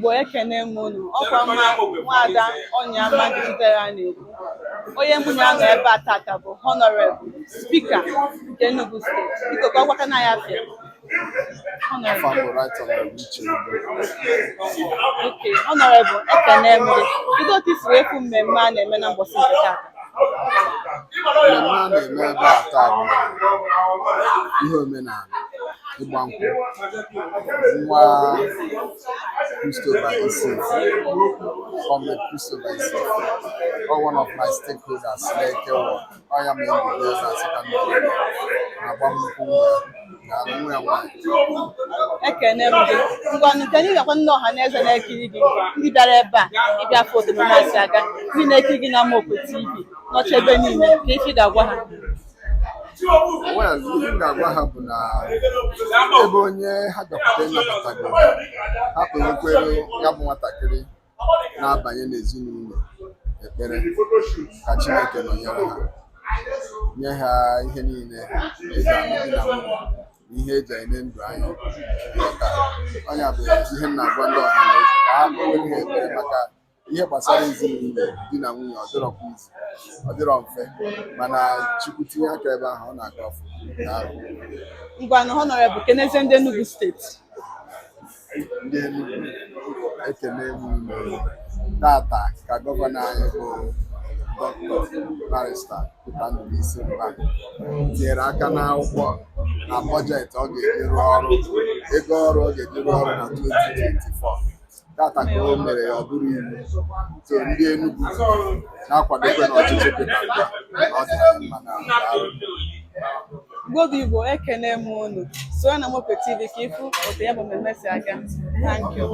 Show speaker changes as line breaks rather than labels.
Igbo ekene m unu ọkwa mma nwaada Onyema Dijitere na-ekwu onye mụ na nọ ebe a tata bụ Honorable Speaker nke Enugu steeti biko ka ọ gwaka na ya afịa Okay, Honorable ekene m gị kedu otu isi wee fụ mmemme a na-eme na mbọsị nke tata
mmemme a na-eme ebe a taa bụ ihe omenala ịgba nkwụ nwa Christopher isi Comrade Christopher isi one of my stakeholders na-eke ọya ma ndị na sekọndịrị na-agba nnukwu na nwa ya nwanyị.
Ekene m gị ngwanụ nke anyị gakwa ndị ọha na eze na-ekiri gị ndị bịara ebe a ịbịa foto na-asị aga ndị na-ekiri gị na Amokwe TV n'ọcha ebe niile ka ife ga-agwa ha
Well, ihe m ga-agwa ha bụ na ebe onye ha bịakwute nnabatago ha kwerekwere ya bụ nwatakịrị na-abanye n'ezinụlọ ekpere ka Chineke nọnyere ha nye ha ihe niile eji alụmdi na nwunye ihe eji enye ndụ anyị ọnya bụ ihe m na-agwa ndị ọha na eze ka ha kpewere ha ekpere maka ihe gbasara ezinụlọ di na nwunye ọ dịrọ mfe mana Chukwu tinye aka ebe ahụ ọ na-aga ọfụma.
Ngwanụ Honorable kenezie ndị Enugu steeti
ndị Enugu ekene m tata ka gọvanọ anyị bụ Dr. Barrister Peter Ndubuisi Mba tinyere aka n'akwụkwọ na bọjetị ọ ga-eji rụọ ọrụ ego ọrụ ọ ga-eji rụọ ọrụ na 2024 data ka o mere ya ọ bụrụ iwu so ndị Enugu na-akwadokwe n'ọchịchị Peter Mba na ọ dị mma na
Igbo Igbo ekene m unu soro na Amokwe TV ka ịfụ otu ya bụ mmemme si aga. Thank you.